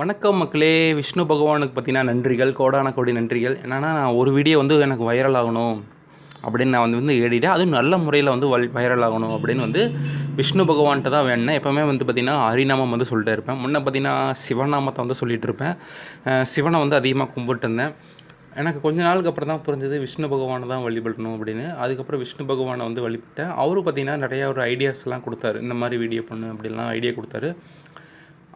வணக்கம் மக்களே. விஷ்ணு பகவானுக்கு பார்த்தீங்கன்னா நன்றிகள், கோடான கோடி நன்றிகள். என்னென்னா நான் ஒரு வீடியோ வந்து எனக்கு வைரல் ஆகணும் அப்படின்னு நான் வந்து ஏறிட்டேன். அதுவும் நல்ல முறையில் வந்து வைரல் ஆகணும் அப்படின்னு வந்து விஷ்ணு பகவான்கிட்ட தான் வேண்டினேன். எப்போவுமே வந்து பார்த்திங்கன்னா ஹரிநாமம் வந்து சொல்லிட்டே இருப்பேன். முன்னே பார்த்திங்கன்னா சிவநாமத்தை வந்து சொல்லிகிட்டு இருப்பேன். சிவனை வந்து அதிகமாக கும்பிட்டு இருந்தேன். எனக்கு கொஞ்ச நாளுக்கு அப்புறம் தான் புரிஞ்சது விஷ்ணு பகவானை தான் வழிபடணும் அப்படின்னு. அதுக்கப்புறம் விஷ்ணு பகவானை வந்து வழிபட்டேன். அவரும் பார்த்திங்கன்னா நிறையா ஒரு ஐடியாஸ்லாம் கொடுத்தாரு. இந்த மாதிரி வீடியோ பண்ணு அப்படின்லாம் ஐடியா கொடுத்தாரு.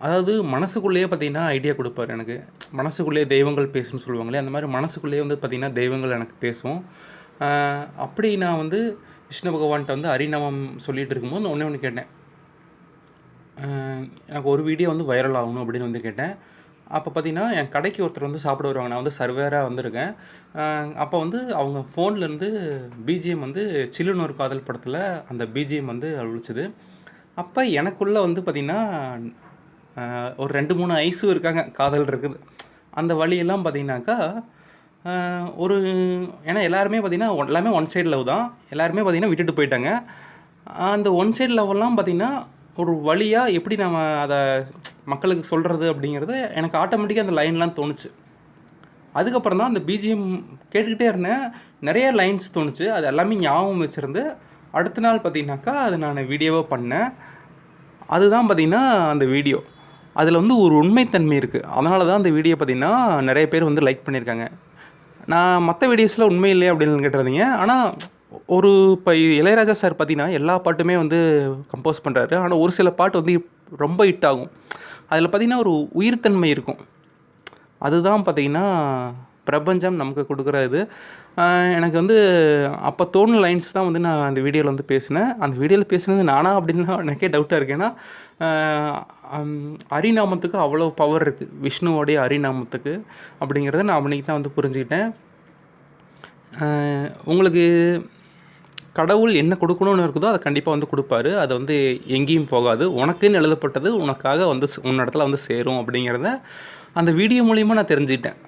அதாவது மனசுக்குள்ளேயே பார்த்திங்கன்னா ஐடியா கொடுப்பார் எனக்கு. மனசுக்குள்ளேயே தெய்வங்கள் பேசுன்னு சொல்லுவாங்களே, அந்த மாதிரி மனசுக்குள்ளேயே வந்து பார்த்திங்கன்னா தெய்வங்கள் எனக்கு பேசும். அப்படி நான் வந்து விஷ்ணு பகவான்கிட்ட வந்து ஹரிநாமம் சொல்லிகிட்டு இருக்கும்போது ஒன்றே ஒன்று கேட்டேன். எனக்கு ஒரு வீடியோ வந்து வைரல் ஆகணும் அப்படின்னு வந்து கேட்டேன். அப்போ பார்த்திங்கன்னா என் கடைக்கு ஒருத்தர் வந்து சாப்பிட வருவாங்க. நான் வந்து சர்வேராக வந்திருக்கேன். அப்போ வந்து அவங்க ஃபோன்லேருந்து பிஜிஎம் வந்து சில்லுன்னு ஒரு காதல் படத்தில் அந்த பிஜிஎம் வந்து ஒலிச்சுது. அப்போ எனக்குள்ளே வந்து பார்த்திங்கன்னா ஒரு 2-3 ஐஸும் இருக்காங்க. காதல் இருக்குது. அந்த வழியெல்லாம் பார்த்திங்கனாக்கா ஒரு ஏன்னா எல்லாருமே பார்த்திங்கன்னா எல்லாமே ஒன் சைடு லவ் தான். எல்லாருமே பார்த்திங்கன்னா விட்டுட்டு போயிட்டாங்க. அந்த ஒன் சைடு லவ்வெல்லாம் பார்த்திங்கன்னா ஒரு வழியாக எப்படி நம்ம அதை மக்களுக்கு சொல்கிறது அப்படிங்கிறது எனக்கு ஆட்டோமேட்டிக்காக அந்த லைன்லாம் தோணுச்சு. அதுக்கப்புறம் தான் அந்த பிஜிஎம் கேட்டுக்கிட்டே இருந்தேன். நிறைய லைன்ஸ் தோணுச்சு. அது எல்லாமே ஞாபகம் வச்சுருந்து அடுத்த நாள் பார்த்திங்கனாக்கா அது நான் வீடியோவாக பண்ணேன். அதுதான் பார்த்திங்கன்னா அந்த வீடியோ. அதில் வந்து ஒரு உண்மைத்தன்மை இருக்குது. அதனால தான் அந்த வீடியோ பார்த்திங்கன்னா நிறைய பேர் வந்து லைக் பண்ணியிருக்காங்க. நான் மற்ற வீடியோஸில் உண்மை இல்லையா அப்படின்னு கேட்டிருந்தீங்க. ஆனால் ஒரு இப்போ இளையராஜா சார் பார்த்திங்கன்னா எல்லா பாட்டுமே வந்து கம்போஸ் பண்ணுறாரு. ஆனால் ஒரு சில பாட்டு வந்து ரொம்ப ஹிட் ஆகும். அதில் பார்த்திங்கன்னா ஒரு உயிர்த்தன்மை இருக்கும். அதுதான் பார்த்திங்கன்னா பிரபஞ்சம் நமக்கு கொடுக்குற இது. எனக்கு வந்து அப்போ தோணுன லைன்ஸ் தான் வந்து நான் அந்த வீடியோவில் வந்து பேசினேன். அந்த வீடியோவில் பேசுனது நானா அப்படின்லாம் எனக்கே டவுட்டாக இருக்குது. ஏன்னா ஹரிநாமத்துக்கு அவ்வளோ பவர் இருக்குது. விஷ்ணுவோடைய ஹரிநாமத்துக்கு அப்படிங்கிறத நான் அன்றைக்கி தான் வந்து புரிஞ்சுக்கிட்டேன். உங்களுக்கு கடவுள் என்ன கொடுக்கணும்னு இருக்குதோ அதை கண்டிப்பாக வந்து கொடுப்பாரு. அது வந்து எங்கேயும் போகாது. உனக்குன்னு எழுதப்பட்டது உனக்காக வந்து உன்னிடத்துல வந்து சேரும் அப்படிங்கிறத அந்த வீடியோ மூலிமா நான் தெரிஞ்சுக்கிட்டேன்.